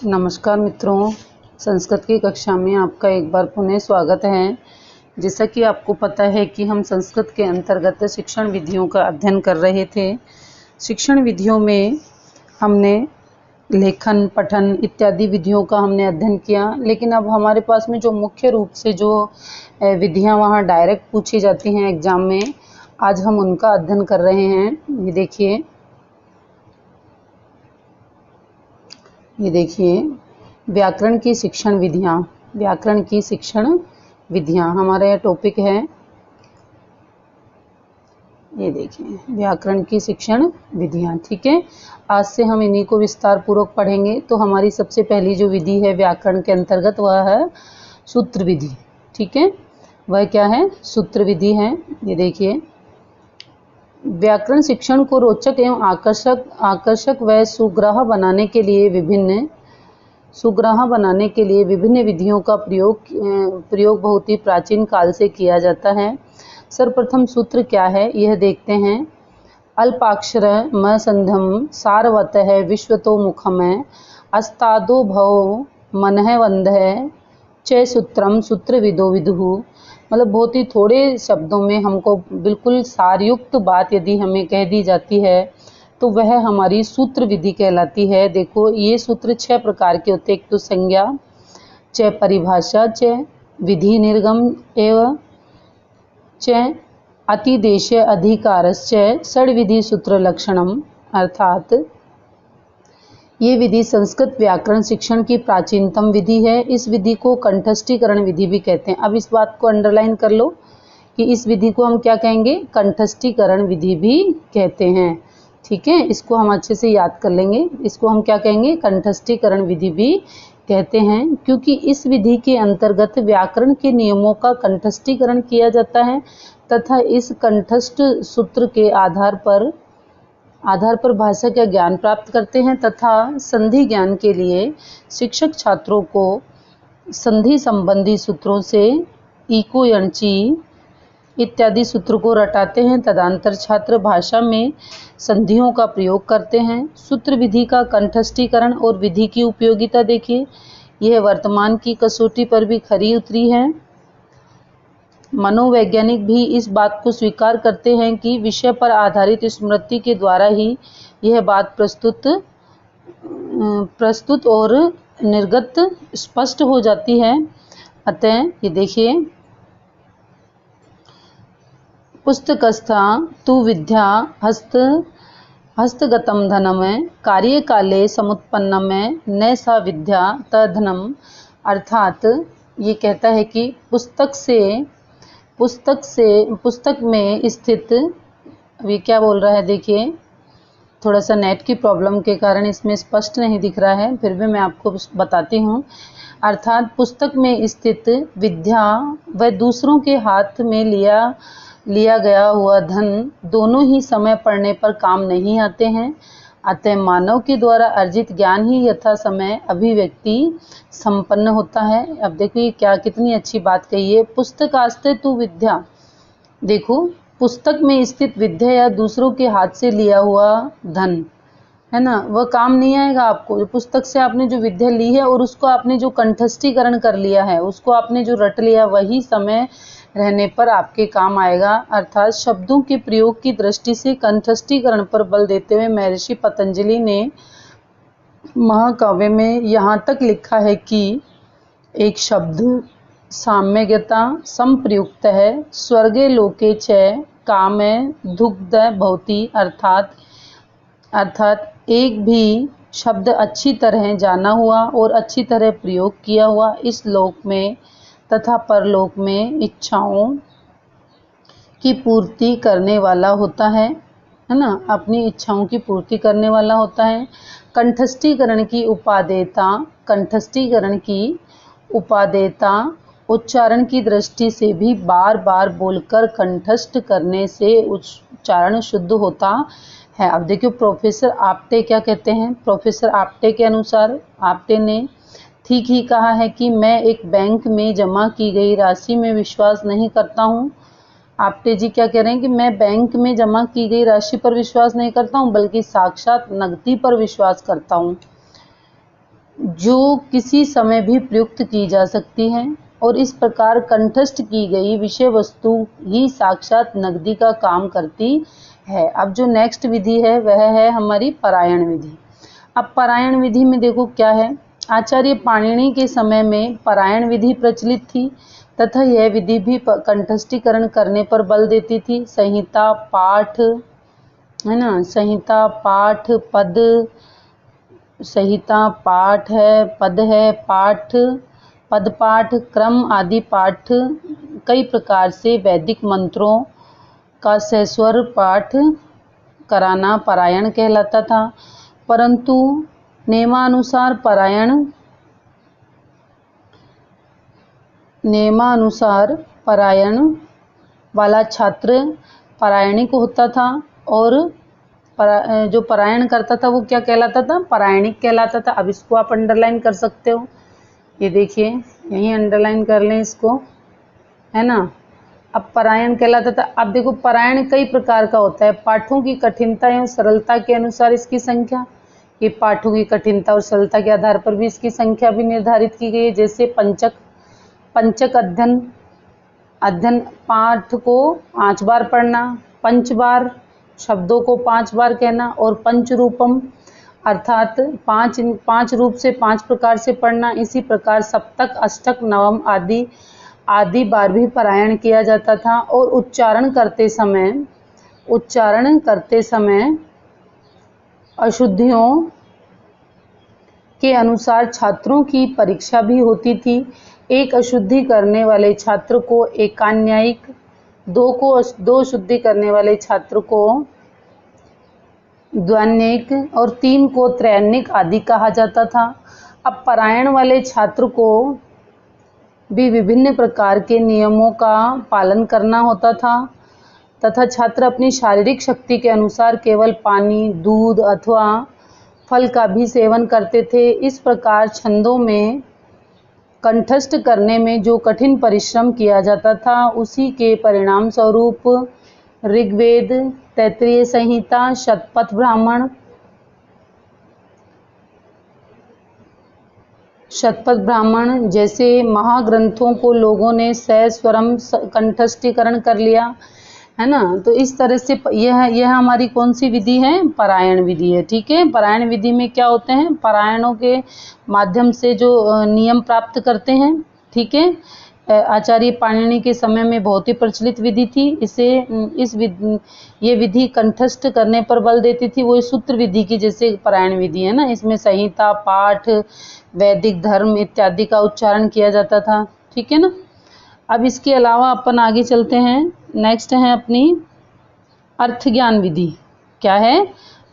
नमस्कार मित्रों, संस्कृत की कक्षा में आपका एक बार पुनः स्वागत है। जैसा कि आपको पता है कि हम संस्कृत के अंतर्गत शिक्षण विधियों का अध्ययन कर रहे थे। शिक्षण विधियों में हमने लेखन, पठन इत्यादि विधियों का हमने अध्ययन किया, लेकिन अब हमारे पास में जो मुख्य रूप से जो विधियां वहाँ डायरेक्ट पूछी जाती हैं एग्जाम में, आज हम उनका अध्ययन कर रहे हैं। ये देखिए व्याकरण की शिक्षण विधियां हमारा टॉपिक है। ये देखिए व्याकरण की शिक्षण विधियां, ठीक है। आज से हम इन्हीं को विस्तार पूर्वक पढ़ेंगे। तो हमारी सबसे पहली जो विधि है व्याकरण के अंतर्गत वह है सूत्र विधि, ठीक है। वह क्या है? सूत्र विधि है। ये देखिए व्याकरण शिक्षण को रोचक एवं आकर्षक व सुग्राह्य बनाने के लिए विभिन्न विधियों का प्रयोग बहुत ही प्राचीन काल से किया जाता है। सर्वप्रथम सूत्र क्या है यह देखते हैं। अल्पाक्षर म संधम सारवतः विश्वतो मुखम अस्तादो भव मनः वंदः च सूत्रम सूत्र विदो विदुः। मतलब बहुत ही थोड़े शब्दों में हमको बिल्कुल सारयुक्त बात यदि हमें कह दी जाती है तो वह हमारी सूत्र विधि कहलाती है। देखो ये सूत्र 6 प्रकार के होते हैं। एक तो संज्ञा, च परिभाषा, च विधि निर्गम एवं च अतिदेश अधिकारश्च षड्विधि सूत्र लक्षणम। अर्थात ये विधि संस्कृत व्याकरण शिक्षण की प्राचीनतम विधि है। इस विधि को कंठस्थीकरण विधि भी कहते हैं। अब इस बात को अंडरलाइन कर लो कि इस विधि को हम क्या कहेंगे? कंठस्थीकरण विधि भी कहते हैं, ठीक है। इसको हम अच्छे से याद कर लेंगे। इसको हम क्या कहेंगे? कंठस्थीकरण विधि भी कहते हैं, क्योंकि इस विधि के अंतर्गत व्याकरण के नियमों का कंठस्थीकरण किया जाता है तथा इस कंठस्थ सूत्र के आधार पर भाषा का ज्ञान प्राप्त करते हैं तथा संधि ज्ञान के लिए शिक्षक छात्रों को संधि संबंधी सूत्रों से इको यणची इत्यादि सूत्र को रटाते हैं। तदंतर छात्र भाषा में संधियों का प्रयोग करते हैं। सूत्र विधि का कंठस्थीकरण और विधि की उपयोगिता देखिए, यह वर्तमान की कसौटी पर भी खरी उतरी है। मनोवैज्ञानिक भी इस बात को स्वीकार करते हैं कि विषय पर आधारित स्मृति के द्वारा ही यह बात प्रस्तुत और निर्गत स्पष्ट हो जाती है। अतः ये देखिए पुस्तकस्था तु विद्या हस्तगतम धनम कार्यकाले समुत्पन्नम न सा विद्या तद्धनम। अर्थात ये कहता है कि पुस्तक में स्थित, अभी क्या बोल रहा है देखिए, थोड़ा सा नेट की प्रॉब्लम के कारण इसमें स्पष्ट नहीं दिख रहा है, फिर भी मैं आपको बताती हूँ। अर्थात पुस्तक में स्थित विद्या व दूसरों के हाथ में लिया गया हुआ धन दोनों ही समय पड़ने पर काम नहीं आते हैं। अतः मानव के द्वारा अर्जित ज्ञान ही यथा समय अभिव्यक्ति संपन्न होता है। अब देखिए क्या कितनी अच्छी बात कही है। पुस्तकास्ते तु विद्या, देखो पुस्तक में स्थित विद्या या दूसरों के हाथ से लिया हुआ धन है ना, वह काम नहीं आएगा आपको। पुस्तक से आपने जो विद्या ली है और उसको आपने जो कंठस्थीकरण कर लिया है, उसको आपने जो रट लिया, वही समय रहने पर आपके काम आएगा। अर्थात शब्दों के प्रयोग की दृष्टि से कंठस्थीकरण पर बल देते हुए महर्षि पतंजलि ने महाकाव्य में यहाँ तक लिखा है कि एक शब्द साम्यज्ञता संप्रयुक्त है स्वर्गे लोके च कामे दुग्ध भवति। अर्थात एक भी शब्द अच्छी तरह जाना हुआ और अच्छी तरह प्रयोग किया हुआ इस लोक में तथा परलोक में इच्छाओं की पूर्ति करने वाला होता है ना, अपनी इच्छाओं की पूर्ति करने वाला होता है। कंठस्थीकरण की उपादेयता उच्चारण की दृष्टि से भी बार बार बोलकर कंठस्थ करने से उच्चारण शुद्ध होता है। अब देखिए प्रोफेसर आप्टे क्या कहते हैं। प्रोफेसर आप्टे के अनुसार आप्टे ने ठीक ही कहा है कि मैं एक बैंक में जमा की गई राशि में विश्वास नहीं करता हूँ। आप्टे जी क्या कह रहे हैं कि मैं बैंक में जमा की गई राशि पर विश्वास नहीं करता हूँ, बल्कि साक्षात नकदी पर विश्वास करता हूँ। जो किसी समय भी प्रयुक्त की जा सकती है और इस प्रकार कंठस्थ की गई विषय वस्तु ही साक्षात नगदी का काम करती है। अब जो नेक्स्ट विधि है वह है हमारी परायण विधि। अब परायण विधि में देखो क्या है, आचार्य पाणिनि के समय में परायण विधि प्रचलित थी तथा यह विधि भी कंठस्थीकरण करने पर बल देती थी। संहिता पाठ है ना, संहिता पाठ पद, संहिता पाठ है, पद है, पाठ पद पाठ क्रम आदि पाठ कई प्रकार से वैदिक मंत्रों का सहस्वर पाठ कराना परायण कहलाता था। परंतु नियमानुसार परायण वाला छात्र परायणिक होता था और जो परायण करता था वो क्या कहलाता था, परायणिक कहलाता था। अब इसको आप अंडरलाइन कर सकते हो, ये देखिए यहीं अंडरलाइन कर लें इसको, है ना। अब परायण कहलाता था। अब देखो परायण कई प्रकार का होता है, पाठों की कठिनता एवं सरलता के अनुसार इसकी संख्या, ये पाठों की कठिनता और सरलता के आधार पर भी इसकी संख्या भी निर्धारित की गई है। जैसे पंचक अध्ययन पाठ को 5 बार पढ़ना, 5 बार शब्दों को 5 बार कहना, और पंचरूपम अर्थात 5 रूप से 5 प्रकार से पढ़ना। इसी प्रकार सप्तक अष्टक नवम आदि बार भी परायण किया जाता था। और उच्चारण करते समय अशुद्धियों के अनुसार छात्रों की परीक्षा भी होती थी। एक अशुद्धि करने वाले छात्र को एकान्यायिक, दो शुद्धि करने वाले छात्र को द्व्यान्यिक और 3 को त्रैन्यिक आदि कहा जाता था। अब परायण वाले छात्र को भी विभिन्न प्रकार के नियमों का पालन करना होता था तथा छात्र अपनी शारीरिक शक्ति के अनुसार केवल पानी, दूध अथवा फल का भी सेवन करते थे। इस प्रकार छंदों में कंठस्थ करने में जो कठिन परिश्रम किया जाता था उसी के परिणाम स्वरूप ऋग्वेद, तैत्तिरीय संहिता, शतपथ ब्राह्मण जैसे महाग्रंथों को लोगों ने सस्वरम कंठस्थीकरण कर लिया, है ना। तो इस तरह से यह हमारी कौन सी विधि है, परायण विधि है। ठीक है, परायण विधि में क्या होते हैं, परायणों के माध्यम से जो नियम प्राप्त करते हैं। ठीक है, आचार्य पाणिनि के समय में बहुत ही प्रचलित विधि थी। ये विधि कंठस्थ करने पर बल देती थी। वो सूत्र विधि की जैसे परायण विधि है ना, इसमें संहिता पाठ वैदिक धर्म इत्यादि का उच्चारण किया जाता था। ठीक है ना। अब इसके अलावा अपन आगे चलते हैं। नेक्स्ट है अपनी अर्थ ज्ञान विधि। क्या है,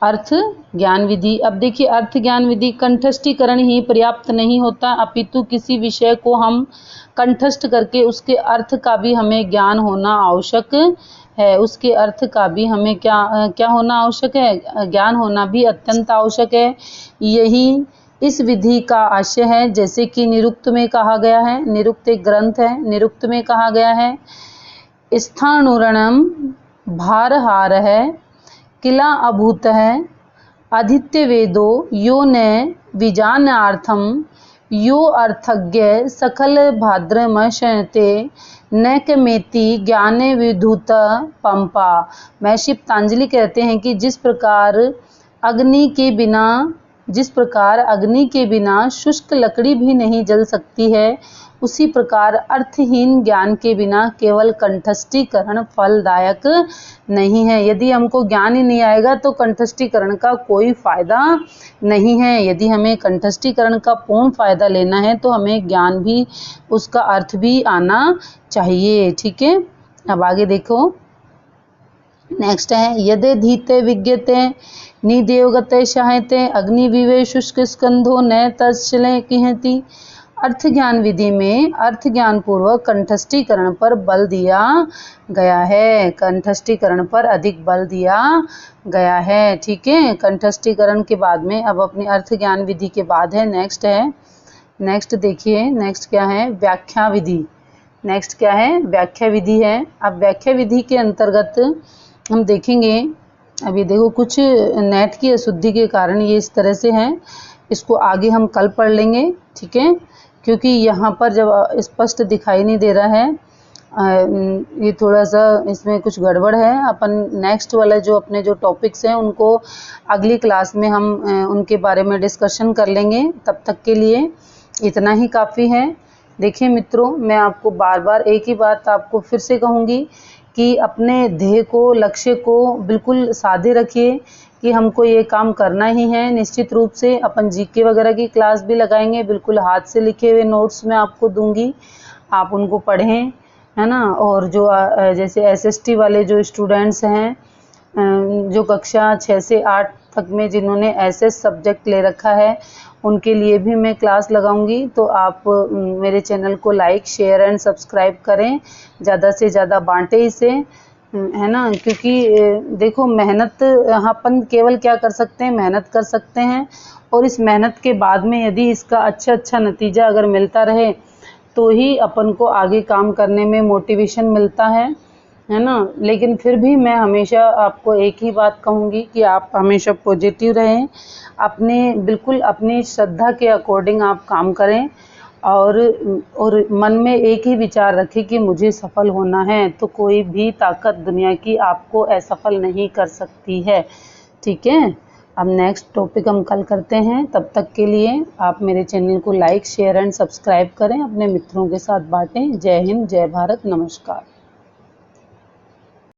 अर्थ ज्ञान विधि। अब देखिए अर्थ ज्ञान विधि, कंठस्थीकरण ही पर्याप्त नहीं होता, अपितु किसी विषय को हम कंठस्थ करके उसके अर्थ का भी हमें ज्ञान होना आवश्यक है। उसके अर्थ का भी हमें क्या होना आवश्यक है, ज्ञान होना भी अत्यंत आवश्यक है। यही इस विधि का आशय है। जैसे कि निरुक्त में कहा गया है, निरुक्त एक ग्रंथ है, निरुक्त में कहा गया है स्थाणुरणम भारहार है किला अभूत है आदित्य वेदो यो न विजानार्थम यो अर्थज्ञ सकल भाद्रमशयते न कमेति ज्ञान विधुत पंपा। महर्षि पतंजलि कहते हैं कि जिस प्रकार अग्नि के बिना शुष्क लकड़ी भी नहीं जल सकती है, उसी प्रकार अर्थहीन ज्ञान के बिना केवल कंठस्थीकरण फलदायक नहीं है। यदि हमको ज्ञान ही नहीं आएगा तो कंठस्थीकरण का कोई फायदा नहीं है। यदि हमें कंठस्थीकरण का पूर्ण फायदा लेना है तो हमें ज्ञान भी, उसका अर्थ भी आना चाहिए। ठीक है, अब आगे देखो। नेक्स्ट है यदे धीते विज्ञते निदेवगते शायते अग्निविवे शुष्क स्कंधो न तत्सले किहति। अर्थ ज्ञान विधि में अर्थ ज्ञान पूर्वक कंठस्थीकरण पर बल दिया गया है, कंठस्थीकरण पर अधिक बल दिया गया है। ठीक है, कंठस्थीकरण के बाद में अब अपनी अर्थ ज्ञान विधि के बाद है नेक्स्ट देखिए, नेक्स्ट क्या है, व्याख्या विधि। नेक्स्ट क्या है, व्याख्या विधि है। अब व्याख्या विधि के अंतर्गत हम देखेंगे, अभी देखो कुछ नेट की अशुद्धि के कारण ये इस तरह से है। इसको आगे हम कल पढ़ लेंगे, ठीक है, क्योंकि यहाँ पर जब स्पष्ट दिखाई नहीं दे रहा है, ये थोड़ा सा इसमें कुछ गड़बड़ है। अपन नेक्स्ट वाला जो अपने जो टॉपिक्स हैं उनको अगली क्लास में हम उनके बारे में डिस्कशन कर लेंगे। तब तक के लिए इतना ही काफ़ी है। देखिए मित्रों, मैं आपको बार बार एक ही बात आपको फिर से कहूँगी कि अपने ध्येय को, लक्ष्य को बिल्कुल सादे रखिए कि हमको ये काम करना ही है। निश्चित रूप से अपन जीके वगैरह की क्लास भी लगाएंगे, बिल्कुल हाथ से लिखे हुए नोट्स मैं आपको दूंगी, आप उनको पढ़ें, है ना। और जो जैसे एसएसटी वाले जो स्टूडेंट्स हैं, जो कक्षा 6 से 8 तक में जिन्होंने एसएस सब्जेक्ट ले रखा है, उनके लिए भी मैं क्लास लगाऊंगी। तो आप मेरे चैनल को लाइक, शेयर एंड सब्सक्राइब करें, ज़्यादा से ज़्यादा बांटें इसे, है ना। क्योंकि देखो, मेहनत अपन केवल क्या कर सकते हैं, मेहनत कर सकते हैं, और इस मेहनत के बाद में यदि इसका अच्छा नतीजा अगर मिलता रहे तो ही अपन को आगे काम करने में मोटिवेशन मिलता है ना। लेकिन फिर भी मैं हमेशा आपको एक ही बात कहूँगी कि आप हमेशा पॉजिटिव रहें, बिल्कुल अपनी श्रद्धा के अकॉर्डिंग आप काम करें, और मन में एक ही विचार रखें कि मुझे सफल होना है, तो कोई भी ताकत दुनिया की आपको असफल नहीं कर सकती है, ठीक है। अब नेक्स्ट टॉपिक हम कल करते हैं। तब तक के लिए आप मेरे चैनल को लाइक, शेयर एंड सब्सक्राइब करें, अपने मित्रों के साथ बांटें। जय हिंद, जय भारत, नमस्कार।